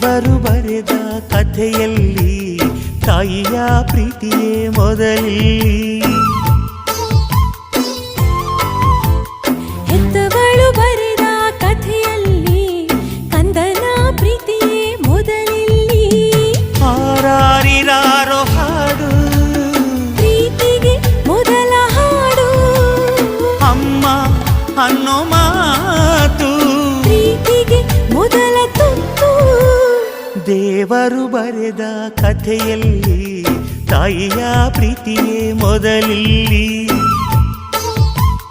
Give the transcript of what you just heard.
ದೇವರು ಬರೆದ ಕಥೆಯಲ್ಲಿ ತಾಯಿಯ ಪ್ರೀತಿಯೇ ಮೊದಲಿಲ್ಲಿ. ಹೆತ್ತವಳು ಬರೆದ ಕಥೆಯಲ್ಲಿ ಕಂದನ ಪ್ರೀತಿಯೇ ಮೊದಲಿಲ್ಲಿ. ಹಾರಾರಿರಾರೋ ಹಾಡು ಪ್ರೀತಿಗೆ ಮೊದಲ ಹಾಡು. ಅಮ್ಮ ಅನ್ನೋ ಮಾತು ಪ್ರೀತಿಗೆ ಮೊದಲ ತುತ್ತು. ದೇವರು ಬರೆದ ಕಥೆಯಲ್ಲಿ ತಾಯಿಯ ಪ್ರೀತಿಯೇ ಮೊದಲಿಲ್ಲಿ.